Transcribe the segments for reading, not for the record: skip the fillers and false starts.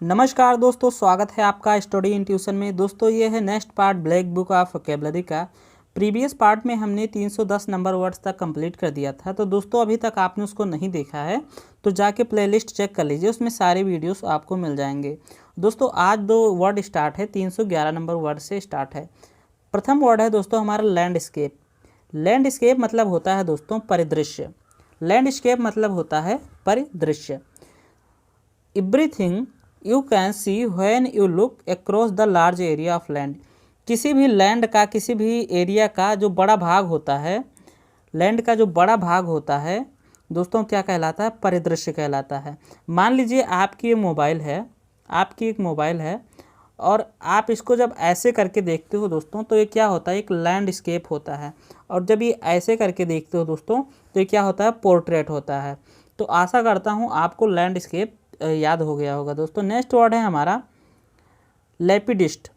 नमस्कार दोस्तों, स्वागत है आपका स्टडी इन ट्यूशन में। दोस्तों ये है next part black book of vocabulary का। प्रीवियस पार्ट में हमने 310 नंबर वर्ड्स तक कंप्लीट कर दिया था। तो दोस्तों अभी तक आपने उसको नहीं देखा है तो जाके प्लेलिस्ट चेक कर लीजिए, उसमें सारे वीडियोस आपको मिल जाएंगे। दोस्तों आज दो वर्ड स्टार्ट है, 311 नंबर वर्ड से स्टार्ट है। प्रथम वर्ड है दोस्तों हमारा लैंडस्केप। लैंडस्केप मतलब होता है दोस्तों परिदृश्य। लैंडस्केप मतलब होता है परिदृश्य। Everything you can see when you look across the large area of land. किसी भी लैंड का, किसी भी एरिया का जो बड़ा भाग होता है, लैंड का जो बड़ा भाग होता है दोस्तों क्या कहलाता है? परिदृश्य कहलाता है। मान लीजिए आपकी ये मोबाइल है, आपकी एक मोबाइल है और आप इसको जब ऐसे करके देखते हो दोस्तों तो ये क्या होता है? एक लैंडस्केप होता है। और जब ये ऐसे करके देखते हो दोस्तों तो ये क्या होता है? पोर्ट्रेट होता है। तो आशा करता हूँ आपको लैंडस्केप याद हो गया होगा। दोस्तों नेक्स्ट वर्ड है हमारा लैपिडिस्ट।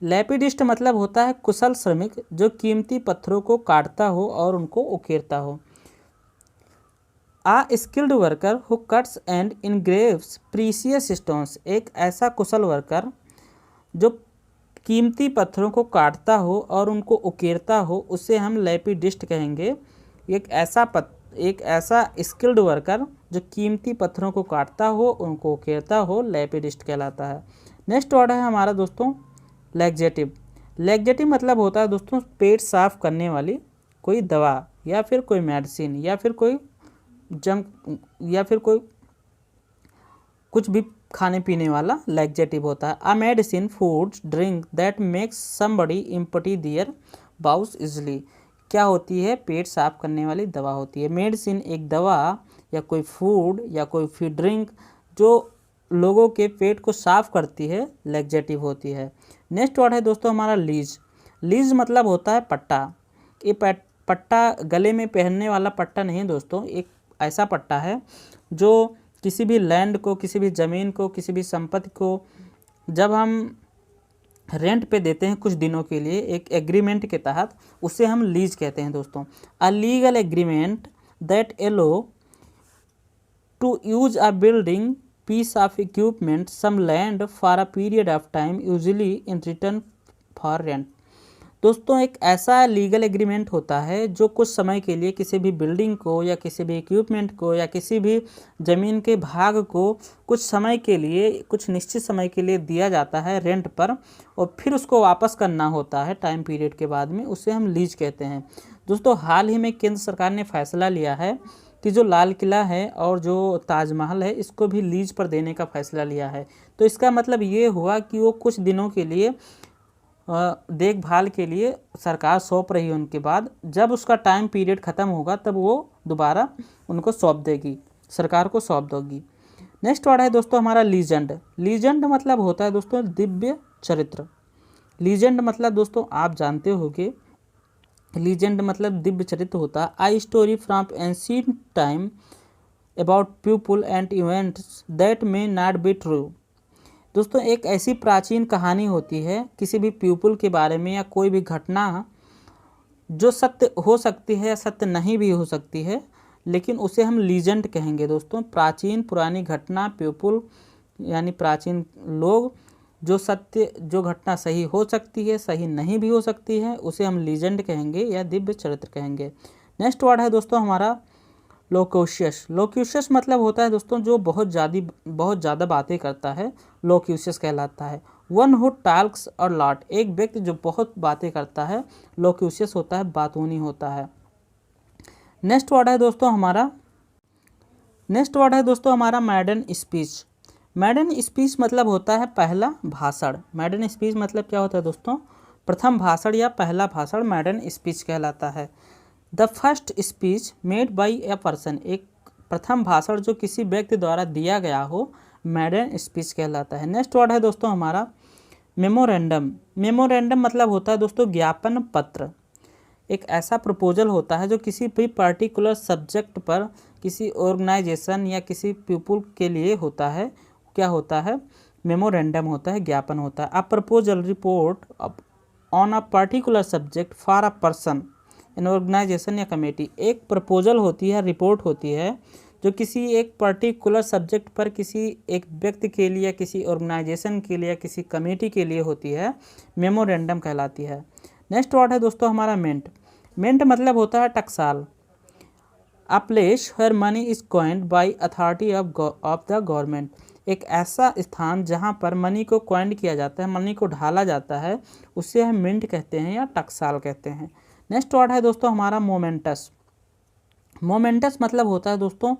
लैपिडिस्ट मतलब होता है कुशल श्रमिक जो कीमती पत्थरों को काटता हो और उनको उकेरता हो। A skilled worker who cuts and engraves precious stones. एक ऐसा कुशल वर्कर जो कीमती पत्थरों को काटता हो और उनको उकेरता हो, उसे हम लैपिडिस्ट कहेंगे। एक ऐसा स्किल्ड वर्कर जो कीमती पत्थरों को काटता हो, उनको उकेरता हो, लैपिडिस्ट कहलाता है। नेक्स्ट वर्ड है हमारा दोस्तों लैक्जेटिव। लैक्जेटिव मतलब होता है दोस्तों पेट साफ करने वाली कोई दवा या फिर कोई मेडिसिन या फिर कोई या फिर कोई कुछ भी खाने पीने वाला लैक्जेटिव होता है। A medicine food drink that makes somebody empty their bowels easily. क्या होती है? पेट साफ करने वाली दवा होती है। मेडिसिन एक दवा या कोई फूड या कोई फीड ड्रिंक जो लोगों के पेट को साफ करती है, लैक्जेटिव होती है। नेक्स्ट वर्ड है दोस्तों हमारा लीज। लीज मतलब होता है पट्टा। ये पट्टा गले में पहनने वाला पट्टा नहीं दोस्तों, एक ऐसा पट्टा है जो किसी भी लैंड को, किसी भी ज़मीन को, किसी भी संपत्ति को जब हम रेंट पे देते हैं कुछ दिनों के लिए एक एग्रीमेंट के तहत, उसे हम लीज कहते हैं दोस्तों। A legal agreement that allow to use a building piece of equipment some land for a period of time usually in return for rent. दोस्तों एक ऐसा लीगल एग्रीमेंट होता है जो कुछ समय के लिए किसी भी बिल्डिंग को या किसी भी इक्विपमेंट को या किसी भी ज़मीन के भाग को कुछ समय के लिए, कुछ निश्चित समय के लिए दिया जाता है रेंट पर और फिर उसको वापस करना होता है टाइम पीरियड के बाद में, उसे हम लीज कहते हैं। दोस्तों हाल ही में केंद्र सरकार ने फैसला लिया है कि जो लाल किला है और जो ताजमहल है इसको भी लीज पर देने का फैसला लिया है। तो इसका मतलब ये हुआ कि वो कुछ दिनों के लिए देखभाल के लिए सरकार सौंप रही है, उनके बाद जब उसका टाइम पीरियड ख़त्म होगा तब वो दोबारा उनको सौंप देगी, सरकार को सौंप देगी। नेक्स्ट वर्ड है दोस्तों हमारा लीजेंड। लीजेंड मतलब होता है दोस्तों दिव्य चरित्र। लीजेंड मतलब दोस्तों आप जानते होंगे, लीजेंड मतलब दिव्य चरित्र होता है। A story from ancient time about people and events that may not be true. दोस्तों एक ऐसी प्राचीन कहानी होती है किसी भी पीपल के बारे में या कोई भी घटना जो सत्य हो सकती है या सत्य नहीं भी हो सकती है, लेकिन उसे हम लीजेंड कहेंगे दोस्तों। प्राचीन पुरानी घटना, पीपल यानी प्राचीन लोग, जो घटना सही हो सकती है, सही नहीं भी हो सकती है, उसे हम लीजेंड कहेंगे या दिव्य चरित्र कहेंगे। नेक्स्ट वर्ड है दोस्तों हमारा लोक्यूशियस। लोक्यूशियस मतलब होता है दोस्तों जो बहुत ज़्यादा बातें करता है, लोक्यूशियस कहलाता है। One who talks a lot. एक व्यक्ति जो बहुत बातें करता है लोक्यूशियस होता है, बातूनी होता है। नेक्स्ट वर्ड है दोस्तों हमारा मैडन स्पीच। मैडन स्पीच मतलब होता है पहला भाषण। मैडन स्पीच मतलब क्या होता है दोस्तों? प्रथम भाषण या पहला भाषण मैडन स्पीच कहलाता है। The first speech made by a person. एक प्रथम भाषण जो किसी व्यक्ति द्वारा दिया गया हो, मैडन स्पीच कहलाता है। नेक्स्ट वर्ड है दोस्तों हमारा मेमोरेंडम। मेमोरेंडम मतलब होता है दोस्तों ज्ञापन पत्र। एक ऐसा प्रपोजल होता है जो किसी भी पर्टिकुलर सब्जेक्ट पर किसी ऑर्गेनाइजेशन या किसी पीपल के लिए होता है। क्या होता है? मेमोरेंडम होता है, ज्ञापन होता है। A proposal report on a particular subject for a person an organization या कमेटी। एक प्रपोजल होती है, रिपोर्ट होती है जो किसी एक पर्टिकुलर सब्जेक्ट पर किसी एक व्यक्ति के लिए या किसी ऑर्गेनाइजेशन के लिए या किसी कमेटी के लिए होती है, मेमोरेंडम कहलाती है। नेक्स्ट वर्ड है दोस्तों हमारा मिंट। मिंट मतलब होता है टकसाल। A place where money is coined by authority of the government. एक ऐसा स्थान जहां पर मनी को कॉइन्ड किया जाता है, मनी को ढाला जाता है, उसे हम मिंट कहते हैं या टकसाल कहते हैं। नेक्स्ट वर्ड है दोस्तों हमारा मोमेंटस। मोमेंटस मतलब होता है दोस्तों,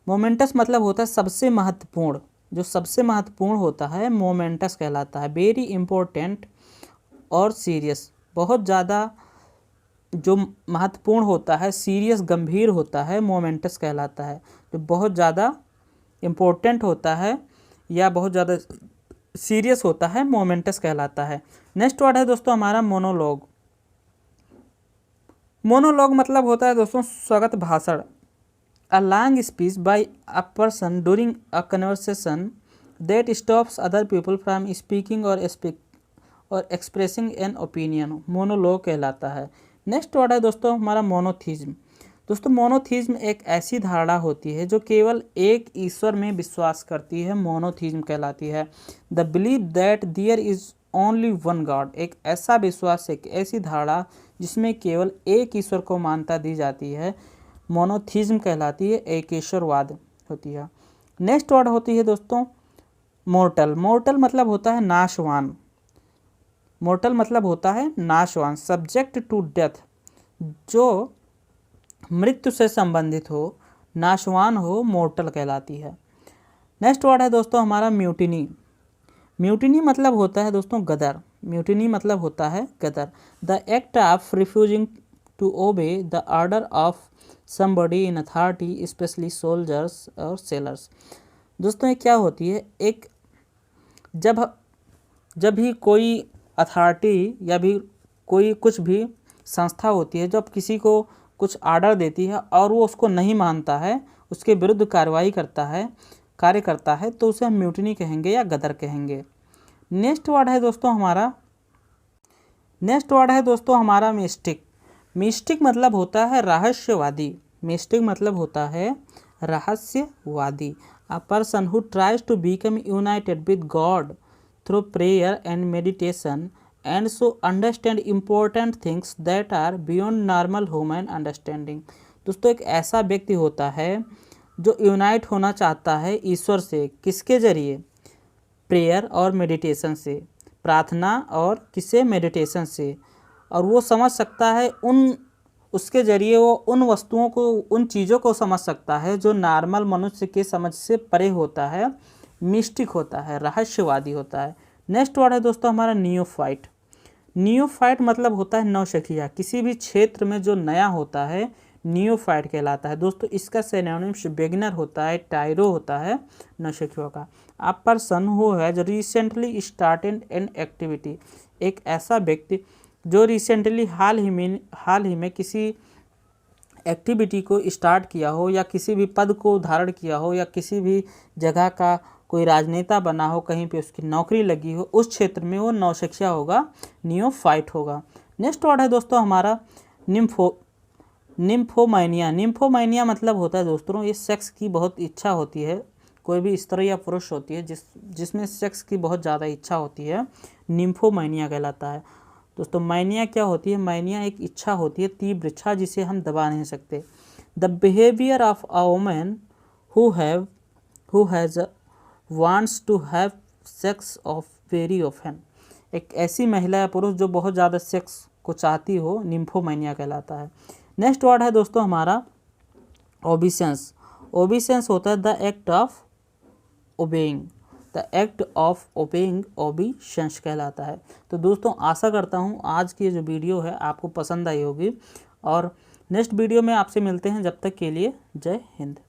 मोमेंटस मतलब होता है सबसे महत्वपूर्ण। जो सबसे महत्वपूर्ण होता है मोमेंटस कहलाता है। वेरी इंपॉर्टेंट और सीरियस, बहुत ज़्यादा जो महत्वपूर्ण होता है, सीरियस गंभीर होता है, मोमेंटस कहलाता है। जो बहुत ज़्यादा इम्पोर्टेंट होता है या बहुत ज़्यादा सीरियस होता है, मोमेंटस कहलाता है। नेक्स्ट वर्ड है दोस्तों हमारा मोनोलॉग। मोनोलॉग मतलब होता है दोस्तों स्वागत भाषण। A long speech bye a person during a conversation that stops other people from speaking और एक्सप्रेसिंग एन ओपिनियन, मोनोलॉग कहलाता है। नेक्स्ट वर्ड है दोस्तों हमारा मोनोथीज्म। दोस्तों मोनोथीज्म एक ऐसी धारणा होती है जो केवल एक ईश्वर में विश्वास करती है, मोनोथीज्म कहलाती है। The believe that there is only one god, एक ऐसा विश्वास, एक ऐसी धारणा जिसमें केवल एक ईश्वर को मान्यता दी जाती है, मोनोथीज्म कहलाती है, एक ईश्वरवाद होती है। नेक्स्ट वर्ड होती है दोस्तों मोर्टल। मोर्टल मतलब होता है नाशवान। मोर्टल मतलब होता है नाशवान। सब्जेक्ट टू डेथ, जो मृत्यु से संबंधित हो, नाशवान हो, मोर्टल कहलाती है। नेक्स्ट वर्ड है दोस्तों हमारा म्यूटिनी। म्यूटिनी मतलब होता है दोस्तों गदर। म्यूटिनी मतलब होता है गदर। The act of refusing to obey the order of somebody in authority, especially soldiers और सेलर्स। दोस्तों ये क्या होती है, एक जब भी कोई अथॉरिटी या भी कोई कुछ भी संस्था होती है, जब किसी को कुछ आर्डर देती है और वो उसको नहीं मानता है, उसके विरुद्ध कार्रवाई करता है, कार्य करता है, तो उसे हम म्यूटिनी कहेंगे या गदर कहेंगे। नेक्स्ट वर्ड है दोस्तों हमारा मिस्टिक। मिस्टिक मतलब होता है रहस्यवादी। मिस्टिक मतलब होता है रहस्यवादी। A person who tries to become united with God through prayer and meditation and so understand important things that are beyond normal human understanding। दोस्तों एक ऐसा व्यक्ति होता है जो यूनाइट होना चाहता है ईश्वर से, किसके जरिए, प्रेयर और मेडिटेशन से, प्रार्थना और किसे, मेडिटेशन से, और वो समझ सकता है उसके जरिए वो उन वस्तुओं को, उन चीज़ों को समझ सकता है जो नॉर्मल मनुष्य के समझ से परे होता है, मिस्टिक होता है, रहस्यवादी होता है। नेक्स्ट वर्ड है दोस्तों हमारा नियोफाइट। नियोफाइट मतलब होता है नौसिखिया। किसी भी क्षेत्र में जो नया होता है नियोफाइट कहलाता है। दोस्तों इसका सिनोनिम्स बिगिनर होता है, टायरो होता है नौसिखियों का। अ person who has recently started an activity, एक ऐसा व्यक्ति जो रिसेंटली हाल ही में किसी एक्टिविटी को स्टार्ट किया हो या किसी भी पद को धारण किया हो या किसी भी जगह का कोई राजनेता बना हो, कहीं पे उसकी नौकरी लगी हो, उस क्षेत्र में वो नौसिखिया होगा, नियोफाइट होगा। नेक्स्ट वर्ड है दोस्तों हमारा निम्फोमानिया। निम्फोमानिया मतलब होता है दोस्तों ये सेक्स की बहुत इच्छा होती है, कोई भी स्त्री या पुरुष होती है जिसमें सेक्स की बहुत ज़्यादा इच्छा होती है, निम्फोमानिया कहलाता है। दोस्तों माइनिया क्या होती है, माइनिया एक इच्छा होती है, तीव्र इच्छा जिसे हम दबा नहीं सकते। The behaviour of a woman who has wants to have sex of very often, एक ऐसी महिला या पुरुष जो बहुत ज़्यादा सेक्स को चाहती हो, निम्फोमानिया कहलाता है। नेक्स्ट वर्ड है दोस्तों हमारा ओबिसेंस। ओबिसेंस होता है the act of obeying, the act of obeying obeisance कहलाता है। तो दोस्तों आशा करता हूँ आज की जो वीडियो है आपको पसंद आई होगी और नेक्स्ट वीडियो में आपसे मिलते हैं। जब तक के लिए जय हिंद।